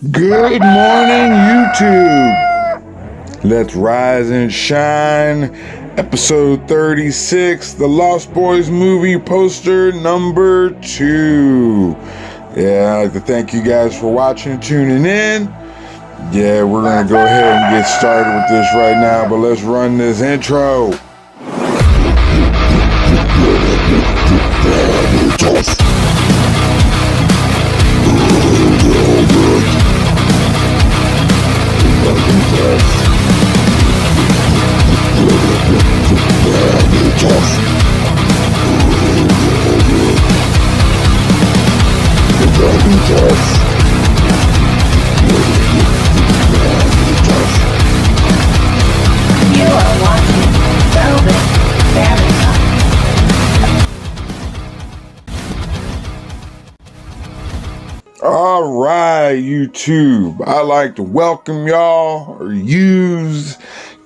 Good morning, YouTube. Let's rise and shine. Episode 36, The Lost Boys movie poster number 2. Yeah, I'd like to thank you guys for watching, tuning in. Yeah, we're going to go ahead and get started with this right now, but let's run this intro. You are watching Vanitas. All right, YouTube. I'd like to welcome y'all or yous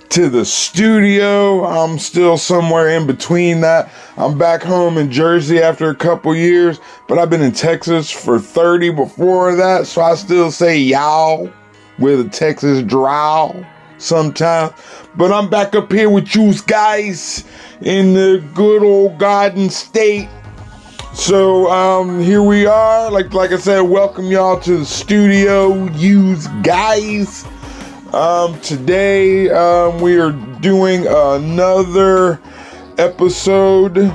to the studio. I'm still somewhere in between that. I'm back home in Jersey after a couple years, but I've been in Texas for 30 before that, so I still say y'all with a Texas drawl sometimes. But I'm back up here with you guys in the good old Garden State. So here we are. Like I said, welcome y'all to the studio, yous guys. Today we are doing another episode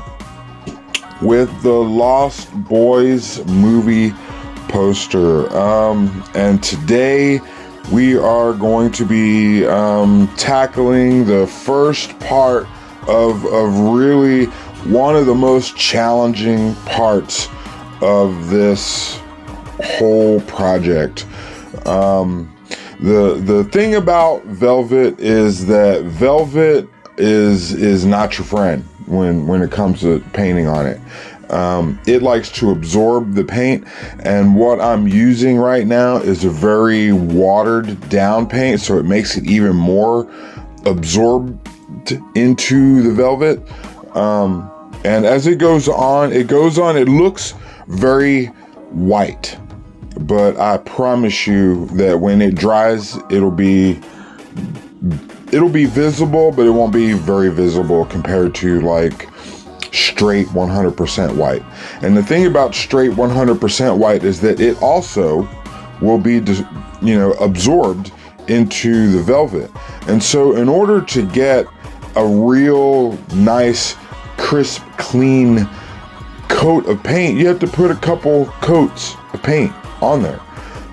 with the Lost Boys movie poster. And today we are going to be tackling the first part of really one of the most challenging parts of this whole project. The thing about Velvet is that Velvet is not your friend when it comes to painting on it. It likes to absorb the paint, and what I'm using right now is a very watered down paint, so it makes it even more absorbed into the Velvet. And as it goes on, it looks very white, but I promise you that when it dries, it'll be visible, but it won't be very visible compared to like straight 100% white. And the thing about straight 100% white is that it also will be, absorbed into the Velvet. And so in order to get a real nice, crisp, clean coat of paint, you have to put a couple coats of paint on there.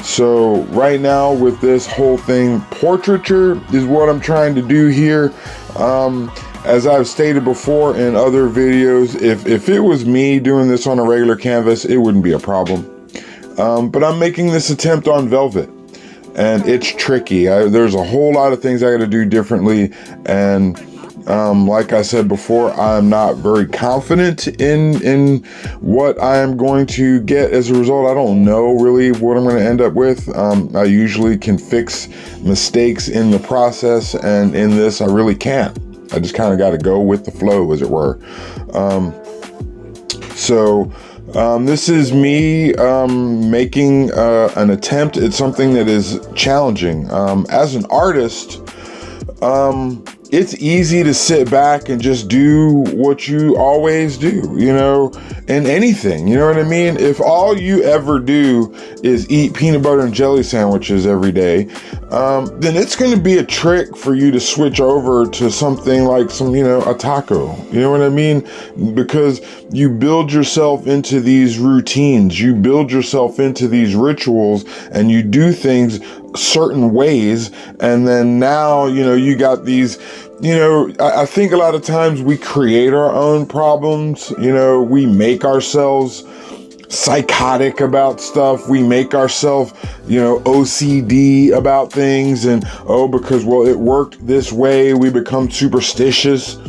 So right now with this whole thing, portraiture is what I'm trying to do here. As I've stated before in other videos, if it was me doing this on a regular canvas, it wouldn't be a problem. But I'm making this attempt on Velvet, and it's tricky. There's a whole lot of things I got to do differently, and like I said before, I'm not very confident in what I'm going to get as a result. I don't know really what I'm going to end up with. I usually can fix mistakes in the process, and in this I really can't. I just kind of got to go with the flow, as it were. This is me making an attempt at something that is challenging. As an artist, it's easy to sit back and just do what you always do, in anything, you know what I mean? If all you ever do is eat peanut butter and jelly sandwiches every day, then it's going to be a trick for you to switch over to something like a taco, you know what I mean? Because you build yourself into these routines, you build yourself into these rituals, and you do things certain ways, and then now you got these, I think a lot of times we create our own problems. We make ourselves psychotic about stuff. We make ourselves OCD about things, and because it worked this way, we become superstitious.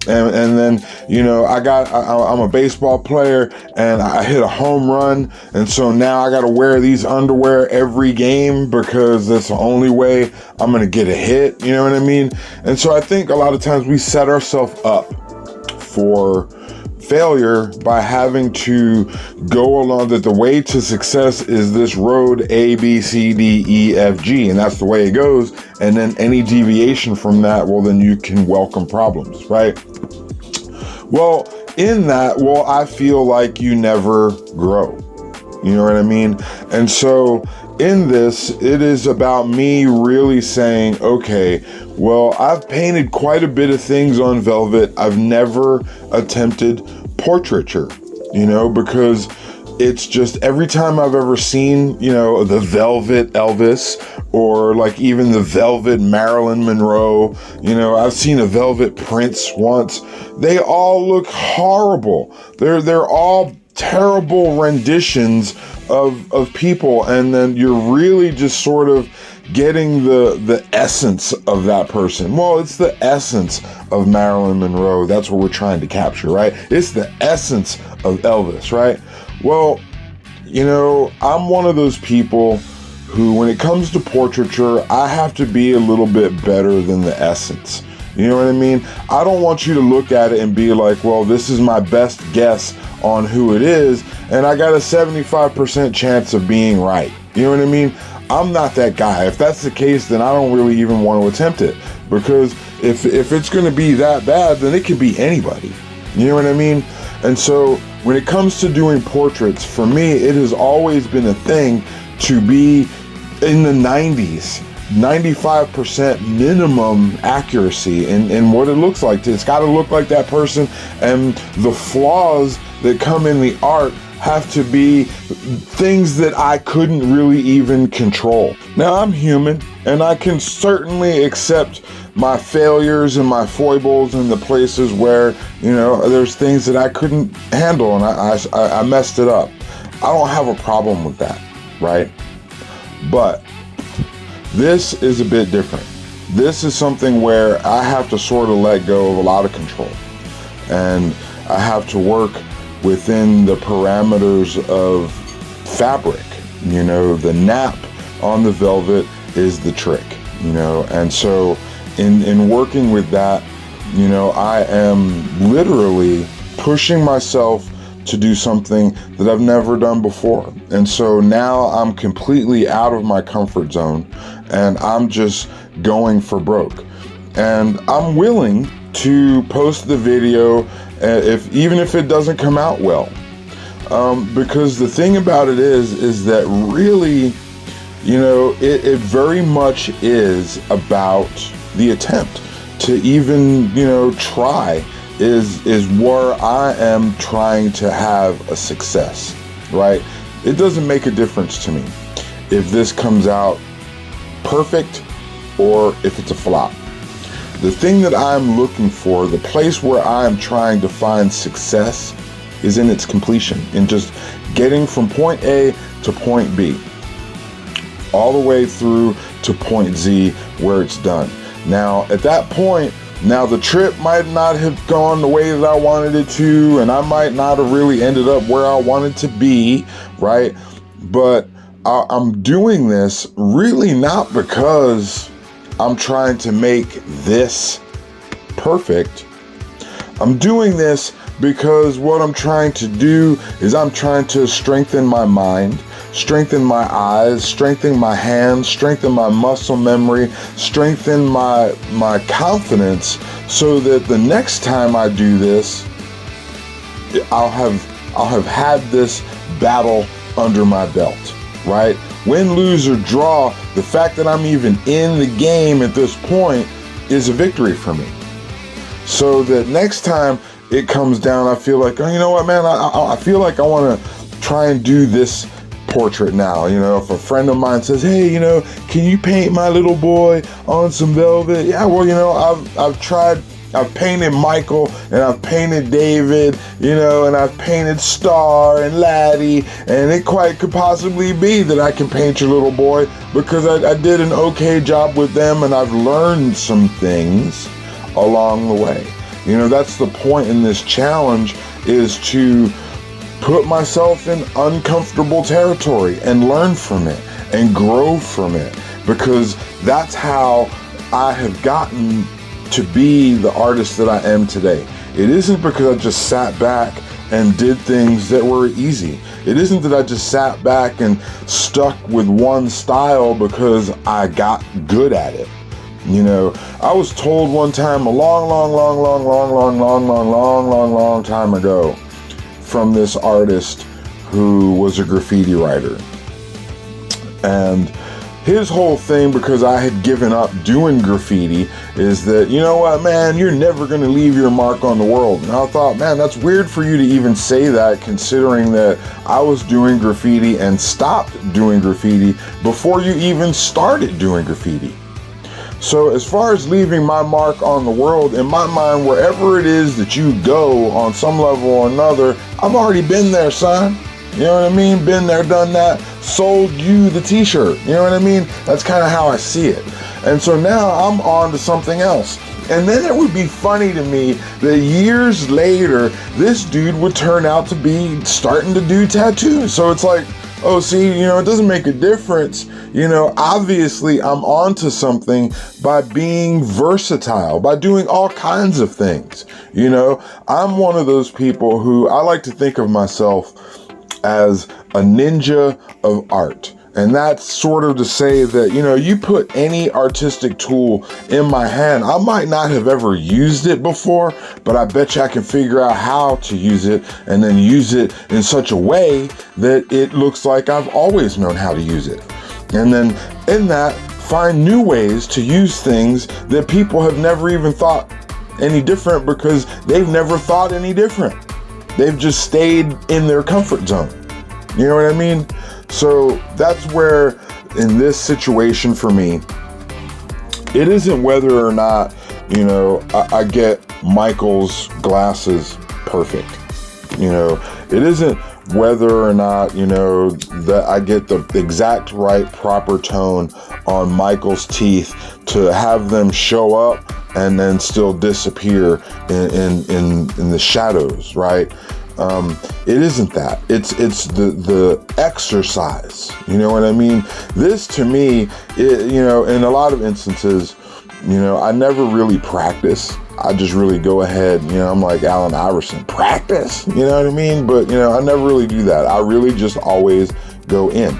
And then, I'm a baseball player and I hit a home run. And so now I got to wear these underwear every game because that's the only way I'm going to get a hit. You know what I mean? And so I think a lot of times we set ourselves up for failure by having to go along that the way to success is this road A, B, C, D, E, F, G, and that's the way it goes. And then any deviation from that, well, then you can welcome problems, right? Well, in that, well, I feel like you never grow. You know what I mean? And so in this, it is about me really saying, okay, well, I've painted quite a bit of things on velvet. I've never attempted portraiture, because it's just every time I've ever seen, the velvet Elvis or like even the velvet Marilyn Monroe, I've seen a velvet Prince once. They all look horrible. They're all terrible renditions of people, and then you're really just sort of getting the essence of that person. Well, it's the essence of Marilyn Monroe. That's what we're trying to capture, right? It's the essence of Elvis, right? Well, I'm one of those people who, when it comes to portraiture, I have to be a little bit better than the essence. You know what I mean? I don't want you to look at it and be like, well, this is my best guess on who it is, and I got a 75% chance of being right. You know what I mean? I'm not that guy. If that's the case, then I don't really even want to attempt it, because if it's going to be that bad, then it could be anybody. You know what I mean? And so when it comes to doing portraits, for me, it has always been a thing to be in the 90s. 95% minimum accuracy in what it looks like. It's got to look like that person, and the flaws that come in the art have to be things that I couldn't really even control. Now, I'm human, and I can certainly accept my failures and my foibles and the places where, there's things that I couldn't handle and I messed it up. I don't have a problem with that, right? But this is a bit different. This is something where I have to sort of let go of a lot of control, and I have to work within the parameters of fabric. The nap on the velvet is the trick, and so in working with that, I am literally pushing myself to do something that I've never done before. And so now I'm completely out of my comfort zone, and I'm just going for broke. And I'm willing to post the video even if it doesn't come out well. Because the thing about it is that really, it very much is about the attempt to even, try is where I am trying to have a success, right? It doesn't make a difference to me if this comes out perfect or if it's a flop. The thing that I'm looking for, the place where I'm trying to find success, is in its completion, in just getting from point A to point B, all the way through to point Z where it's done. Now, at that point, now the trip might not have gone the way that I wanted it to, and I might not have really ended up where I wanted to be, right? But I'm doing this really not because I'm trying to make this perfect. I'm doing this because what I'm trying to do is I'm trying to strengthen my mind, strengthen my eyes, strengthen my hands, strengthen my muscle memory, strengthen my confidence, so that the next time I do this, I'll have had this battle under my belt, right? Win, lose, or draw, the fact that I'm even in the game at this point is a victory for me. So that next time it comes down, I feel like, oh, you know what, man, I feel like I want to try and do this portrait now. If a friend of mine says, hey, can you paint my little boy on some velvet? Yeah, well, I've painted Michael, and I've painted David, and I've painted Star and Laddie, and it quite could possibly be that I can paint your little boy because I did an okay job with them, and I've learned some things along the way. That's the point in this challenge, is to put myself in uncomfortable territory and learn from it and grow from it, because that's how I have gotten to be the artist that I am today. It isn't because I just sat back and did things that were easy. It isn't that I just sat back and stuck with one style because I got good at it. You know, I was told one time a long time ago from this artist who was a graffiti writer. And his whole thing, because I had given up doing graffiti, is that, you know what, man, you're never going to leave your mark on the world. And I thought, man, that's weird for you to even say that, considering that I was doing graffiti and stopped doing graffiti before you even started doing graffiti. So as far as leaving my mark on the world, in my mind, wherever it is that you go on some level or another, I've already been there, son. You know what I mean? Been there, done that, sold you the t-shirt. You know what I mean? That's kind of how I see it. And so now I'm on to something else. And then it would be funny to me that years later, this dude would turn out to be starting to do tattoos. So it's like, oh, see, you know, it doesn't make a difference. You know, obviously I'm onto something by being versatile, by doing all kinds of things. You know, I'm one of those people who I like to think of myself as a ninja of art. And that's sort of to say that, you know, you put any artistic tool in my hand, I might not have ever used it before, but I bet you I can figure out how to use it and then use it in such a way that it looks like I've always known how to use it. And then in that, find new ways to use things that people have never even thought any different because they've never thought any different. They've just stayed in their comfort zone. You know what I mean? So that's where, in this situation for me, it isn't whether or not, you know, I get Michael's glasses perfect. You know, it isn't whether or not, you know, that I get the exact right proper tone on Michael's teeth to have them show up and then still disappear in the shadows, right? It isn't that. It's the exercise. You know what I mean? This to me, you know, in a lot of instances, you know, I never really practice. I just really go ahead, you know, I'm like Allen Iverson, practice, you know what I mean? But, you know, I never really do that. I really just always go in.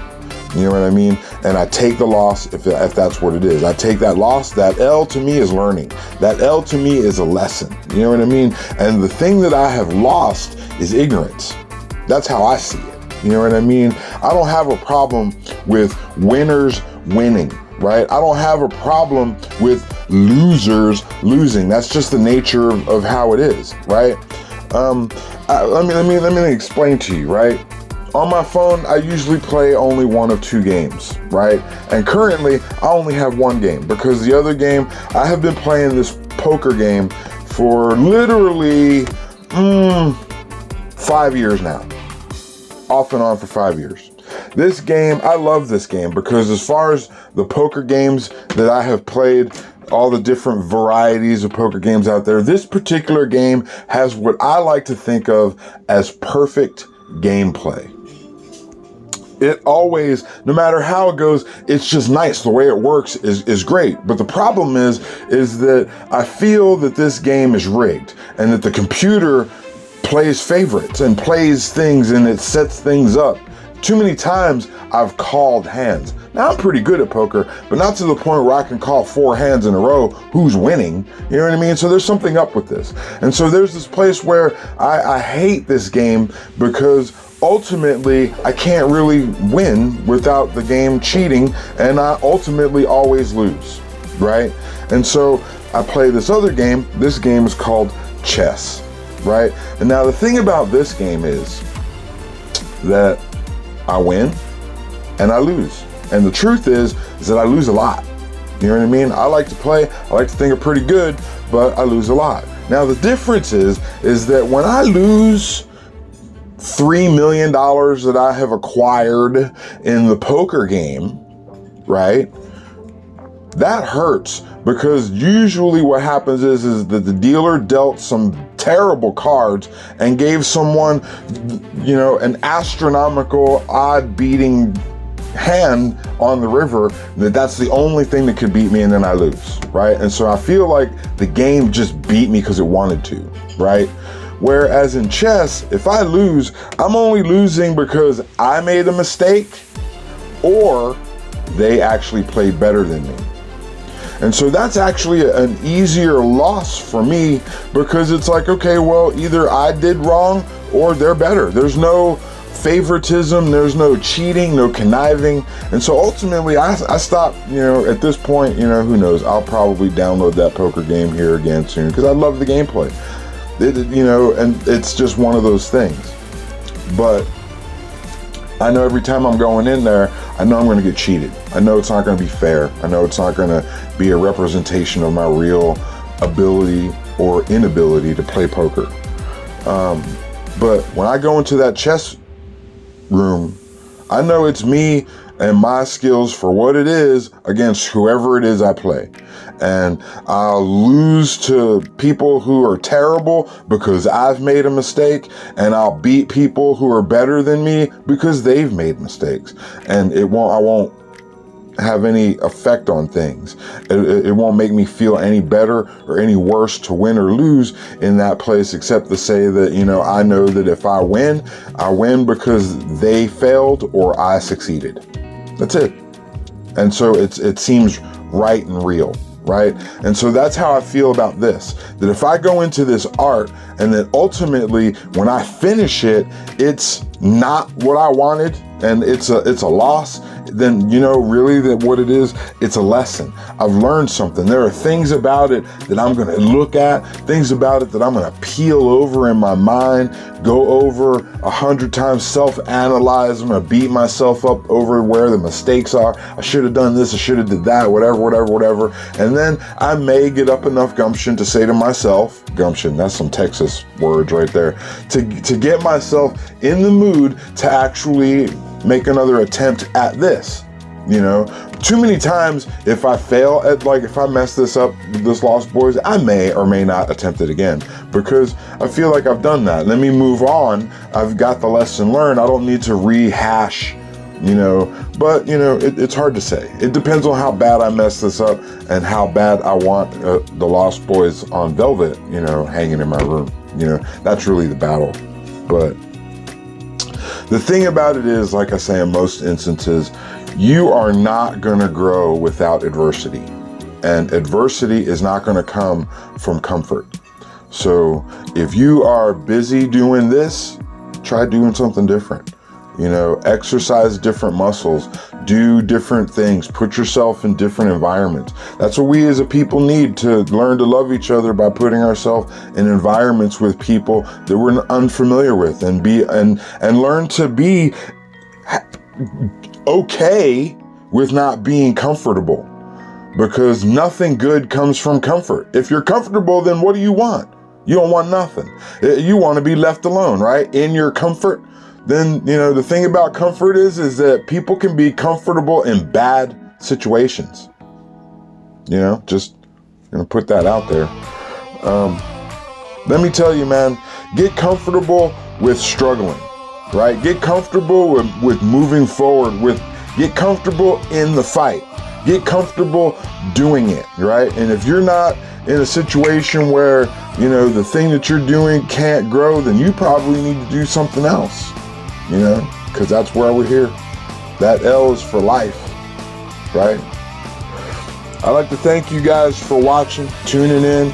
You know what I mean? And I take the loss if that's what it is. I take that loss. That L to me is learning. That L to me is a lesson. You know what I mean? And the thing that I have lost is ignorance. That's how I see it. You know what I mean? I don't have a problem with winners winning, right? I don't have a problem with losers losing. That's just the nature of how it is, right? Let me explain to you, right? On my phone, I usually play only one of two games, right? And currently, I only have one game because the other game, I have been playing this poker game for literally 5 years now. Off and on for 5 years. This game, I love this game because as far as the poker games that I have played, all the different varieties of poker games out there, this particular game has what I like to think of as perfect gameplay. It always, no matter how it goes, it's just nice. The way it works is great. But the problem is that I feel that this game is rigged and that the computer plays favorites and plays things and it sets things up. Too many times I've called hands. Now I'm pretty good at poker, but not to the point where I can call 4 hands in a row who's winning. You know what I mean? So there's something up with this. And so there's this place where I hate this game because ultimately I can't really win without the game cheating, and I ultimately always lose, right? And so I play this other game. This game is called chess, right? And now the thing about this game is that I win and I lose. And the truth is that I lose a lot. You know what I mean? I like to play, I like to think I'm pretty good, but I lose a lot. Now the difference is that when I lose $3 million that I have acquired in the poker game, right? That hurts because usually what happens is that the dealer dealt some terrible cards and gave someone, you know, an astronomical, odd beating hand on the river, that's the only thing that could beat me, and then I lose, right? And so I feel like the game just beat me because it wanted to, right? Whereas in chess, if I lose, I'm only losing because I made a mistake or they actually played better than me. And so that's actually an easier loss for me, because it's like, okay, well, either I did wrong or they're better. There's no favoritism, there's no cheating, no conniving. And so ultimately I stopped, at this point, who knows, I'll probably download that poker game here again soon, because I love the gameplay. And it's just one of those things. But I know every time I'm going in there, I know I'm going to get cheated. I know it's not going to be fair. I know it's not going to be a representation of my real ability or inability to play poker. But when I go into that chess room, I know it's me and my skills for what it is against whoever it is I play. And I'll lose to people who are terrible because I've made a mistake, and I'll beat people who are better than me because they've made mistakes. And I won't have any effect on things. It won't make me feel any better or any worse to win or lose in that place, except to say that, I know that if I win because they failed or I succeeded. That's it. And so it seems right and real, right? And so that's how I feel about this, that if I go into this art and then ultimately when I finish it, it's not what I wanted and it's a loss, then really that what it is, it's a lesson. I've learned something. There are things about it that I'm going to look at, things about it that I'm going to peel over in my mind, go over 100 times, self-analyze. I'm going to beat myself up over where the mistakes are. I should have done this, I should have did that, whatever. And then I may get up enough gumption to say to myself, gumption, that's some Texas words right there, to get myself in the mood to actually make another attempt at this. Too many times if I fail at, if I mess this up, this Lost Boys, I may or may not attempt it again, because I feel like I've done that. Let me move on. I've got the lesson learned. I don't need to rehash, but it's hard to say. It depends on how bad I mess this up and how bad I want the Lost Boys on Velvet, hanging in my room. That's really the battle. But the thing about it is, like I say, in most instances, you are not going to grow without adversity. And adversity is not going to come from comfort. So if you are busy doing this, try doing something different. Exercise different muscles, do different things, put yourself in different environments. That's what we as a people need to learn to love each other, by putting ourselves in environments with people that we're unfamiliar with, and learn to be okay with not being comfortable, because nothing good comes from comfort. If you're comfortable, then what do you want? You don't want nothing. You want to be left alone, right? In your comfort. Then, the thing about comfort is that people can be comfortable in bad situations. Just gonna put that out there. Let me tell you, man, get comfortable with struggling, right? Get comfortable with moving forward, get comfortable in the fight, get comfortable doing it, right? And if you're not in a situation where, the thing that you're doing can't grow, then you probably need to do something else. Because that's why we're here. That L is for life, right? I'd like to thank you guys for watching, tuning in.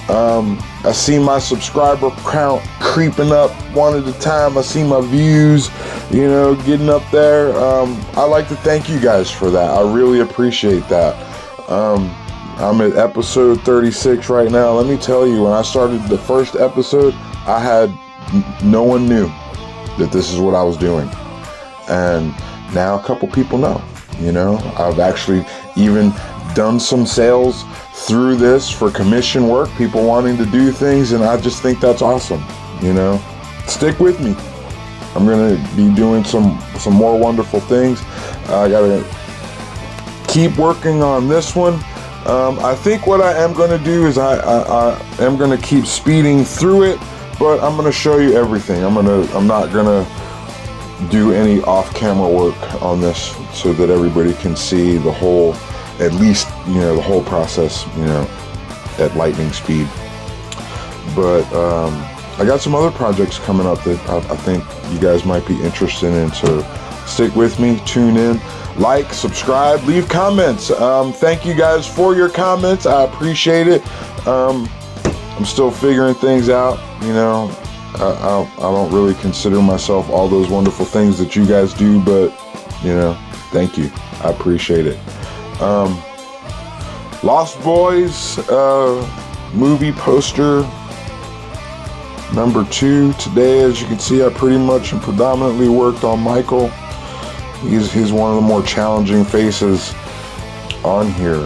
I see my subscriber count creeping up one at a time. I see my views, getting up there. I'd like to thank you guys for that. I really appreciate that. I'm at episode 36 right now. Let me tell you, when I started the first episode, no one knew that this is what I was doing. And now a couple people know, I've actually even done some sales through this for commission work, people wanting to do things, and I just think that's awesome. Stick with me. I'm gonna be doing some more wonderful things. I gotta keep working on this one. I think what I am gonna do is I am gonna keep speeding through it, but I'm gonna show you everything. I'm not gonna do any off-camera work on this so that everybody can see the whole, at least, the whole process, at lightning speed. But I got some other projects coming up that I think you guys might be interested in, so stick with me, tune in, like, subscribe, leave comments. Thank you guys for your comments. I appreciate it. I'm still figuring things out, I don't really consider myself all those wonderful things that you guys do, but, thank you. I appreciate it. Lost Boys movie poster number 2 today. As you can see, I pretty much and predominantly worked on Michael. He's one of the more challenging faces on here.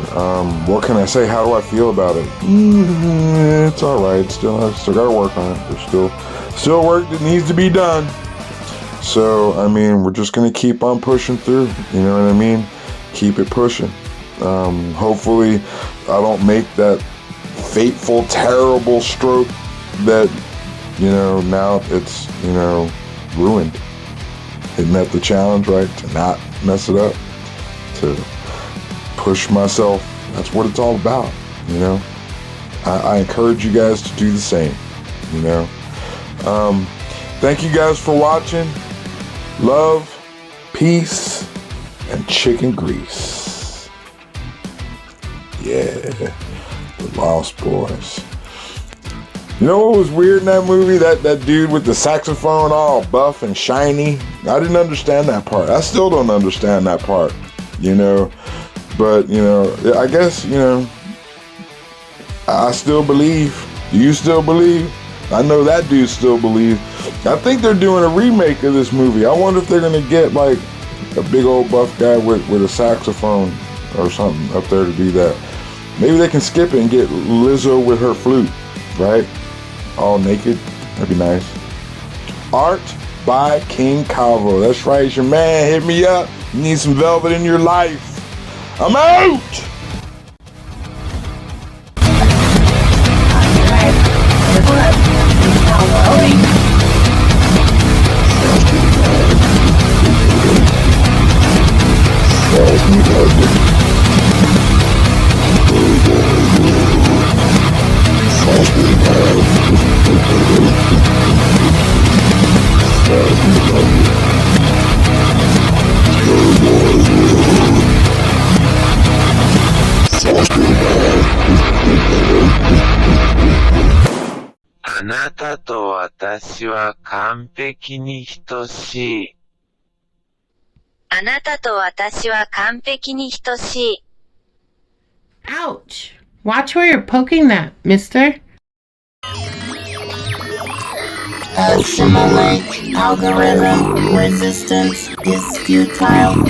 What can I say? How do I feel about it? It's all right. I still gotta work on it. There's still work that needs to be done. So we're just gonna keep on pushing through. You know what I mean? Keep it pushing. Hopefully, I don't make that fateful, terrible stroke that now it's ruined. It met the challenge, right? To not mess it up, to push myself. That's what it's all about, I encourage you guys to do the same, Thank you guys for watching. Love, peace, and chicken grease. Yeah, the Lost Boys. You know what was weird in that movie? That dude with the saxophone all buff and shiny. I didn't understand that part. I still don't understand that part, But, I guess, I still believe. Do you still believe? I know that dude still believes. I think they're doing a remake of this movie. I wonder if they're going to get, like, a big old buff guy with a saxophone or something up there to do that. Maybe they can skip it and get Lizzo with her flute, right? All naked. That'd be nice. Art by King Kavo. That's right, it's your man. Hit me up. You need some velvet in your life. I'm out! Ouch! Watch where you're poking that, mister. Assimilate algorithm resistance is futile.